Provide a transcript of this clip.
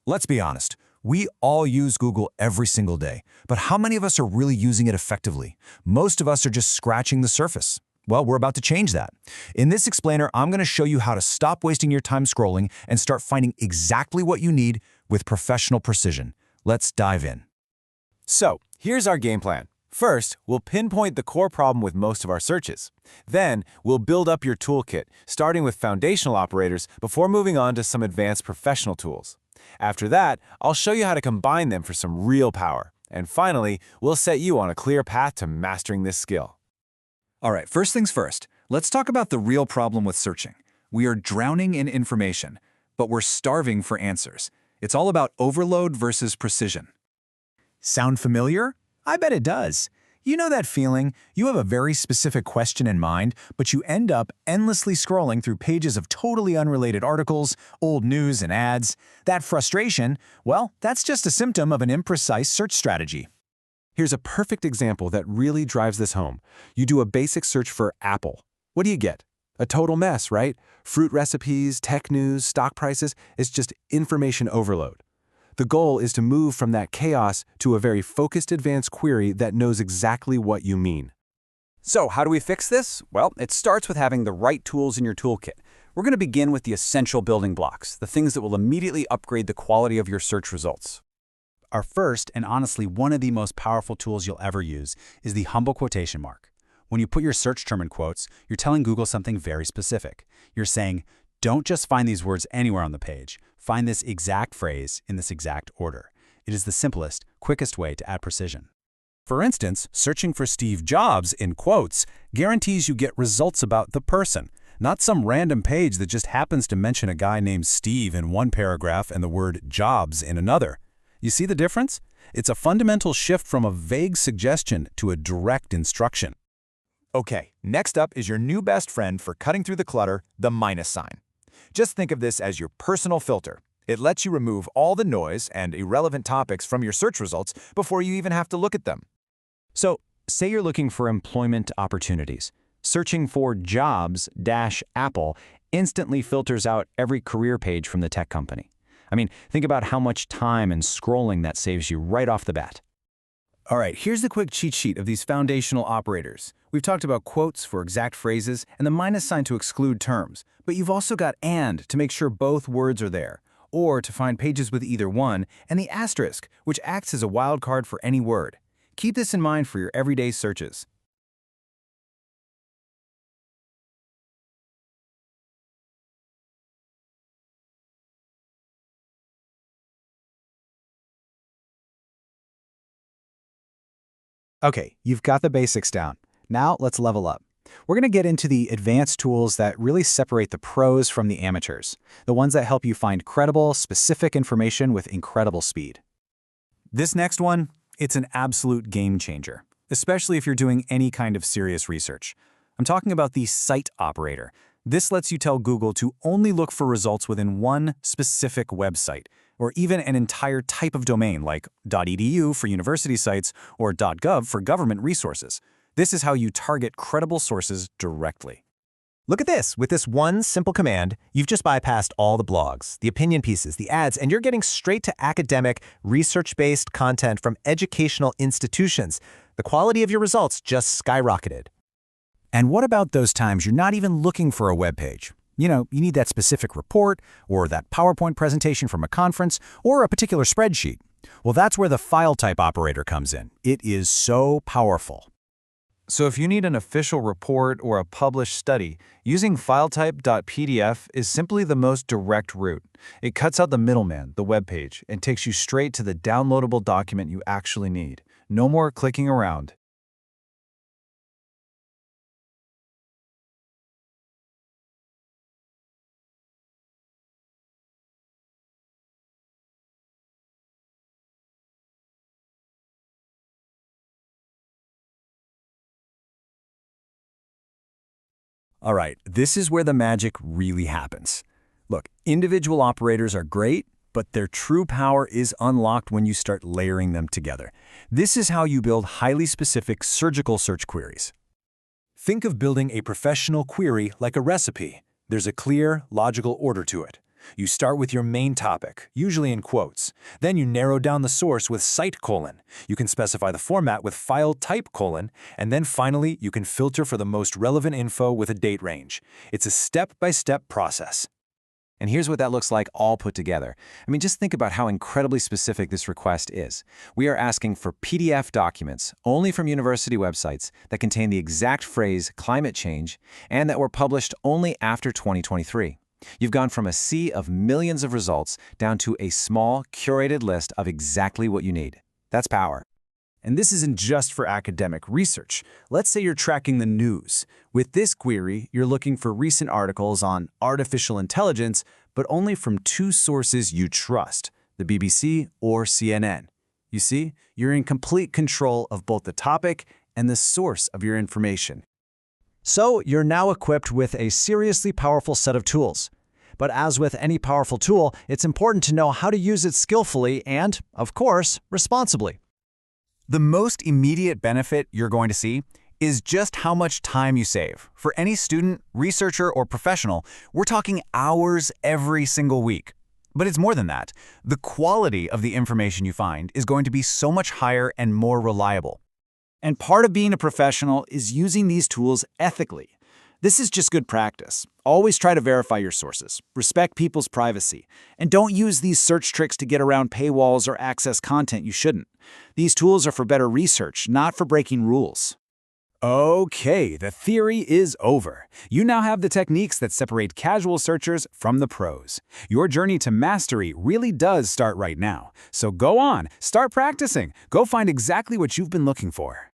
Let's be honest. We all use Google every single day, but how many of us are really using it effectively? Most of us are just scratching the surface. Well, we're about to change that. In this explainer, I'm going to show you how to stop wasting your time scrolling and start finding exactly what you need with professional precision. Let's dive in. So, here's our game plan. First, we'll pinpoint the core problem with most of our searches. Then, we'll build up your toolkit, starting with foundational operators before moving on to some advanced professional tools. After that, I'll show you how to combine them for some real power. And finally, we'll set you on a clear path to mastering this skill. All right, first things first, let's talk about the real problem with searching. We are drowning in information, but we're starving for answers. It's all about overload versus precision. Sound familiar? I bet it does. You know that feeling? You have a very specific question in mind, but you end up endlessly scrolling through pages of totally unrelated articles, old news, and ads. That frustration, well, that's just a symptom of an imprecise search strategy. Here's a perfect example that really drives this home. You do a basic search for Apple. What do you get? A total mess, right? Fruit recipes, tech news, stock prices. It's just information overload. The goal is to move from that chaos to a very focused advanced query that knows exactly what you mean. So how do we fix this? Well, it starts with having the right tools in your toolkit. We're going to begin with the essential building blocks, the things that will immediately upgrade the quality of your search results. Our first, and honestly one of the most powerful tools you'll ever use, is the humble quotation mark. When you put your search term in quotes, you're telling Google something very specific. You're saying, don't just find these words anywhere on the page. Find this exact phrase in this exact order. It is the simplest, quickest way to add precision. For instance, searching for Steve Jobs in quotes guarantees you get results about the person, not some random page that just happens to mention a guy named Steve in one paragraph and the word Jobs in another. You see the difference? It's a fundamental shift from a vague suggestion to a direct instruction. Okay, next up is your new best friend for cutting through the clutter, the minus sign. Just think of this as your personal filter. It lets you remove all the noise and irrelevant topics from your search results before you even have to look at them. So, say you're looking for employment opportunities. Searching for jobs-Apple instantly filters out every career page from the tech company. I mean, think about how much time and scrolling that saves you right off the bat. All right, here's the quick cheat sheet of these foundational operators. We've talked about quotes for exact phrases and the minus sign to exclude terms, but you've also got and to make sure both words are there, or to find pages with either one, and the asterisk, which acts as a wildcard for any word. Keep this in mind for your everyday searches. Okay, you've got the basics down. Now let's level up. We're going to get into the advanced tools that really separate the pros from the amateurs, the ones that help you find credible, specific information with incredible speed. This next one, it's an absolute game changer, especially if you're doing any kind of serious research. I'm talking about the cite operator. This lets you tell Google to only look for results within one specific website, or even an entire type of domain like .edu for university sites or .gov for government resources. This is how you target credible sources directly. Look at this. With this one simple command, you've just bypassed all the blogs, the opinion pieces, the ads, and you're getting straight to academic, research-based content from educational institutions. The quality of your results just skyrocketed. And what about those times you're not even looking for a web page? You know, you need that specific report, or that PowerPoint presentation from a conference, or a particular spreadsheet. Well, that's where the file type operator comes in. It is so powerful. So if you need an official report or a published study, using filetype.pdf is simply the most direct route. It cuts out the middleman, the web page, and takes you straight to the downloadable document you actually need. No more clicking around. All right, this is where the magic really happens. Look, individual operators are great, but their true power is unlocked when you start layering them together. This is how you build highly specific surgical search queries. Think of building a professional query like a recipe. There's a clear, logical order to it. You start with your main topic, usually in quotes. Then you narrow down the source with cite colon. You can specify the format with file type colon. And then finally, you can filter for the most relevant info with a date range. It's a step-by-step process. And here's what that looks like all put together. I mean, just think about how incredibly specific this request is. We are asking for PDF documents only from university websites that contain the exact phrase climate change and that were published only after 2023. You've gone from a sea of millions of results down to a small, curated list of exactly what you need. That's power. And this isn't just for academic research. Let's say you're tracking the news. With this query, you're looking for recent articles on artificial intelligence, but only from two sources you trust, the BBC or CNN. You see, you're in complete control of both the topic and the source of your information. So you're now equipped with a seriously powerful set of tools. But as with any powerful tool, it's important to know how to use it skillfully and, of course, responsibly. The most immediate benefit you're going to see is just how much time you save. For any student, researcher, or professional, we're talking hours every single week. But it's more than that. The quality of the information you find is going to be so much higher and more reliable. And part of being a professional is using these tools ethically. This is just good practice. Always try to verify your sources, respect people's privacy, and don't use these search tricks to get around paywalls or access content you shouldn't. These tools are for better research, not for breaking rules. Okay, the theory is over. You now have the techniques that separate casual searchers from the pros. Your journey to mastery really does start right now. So go on, start practicing. Go find exactly what you've been looking for.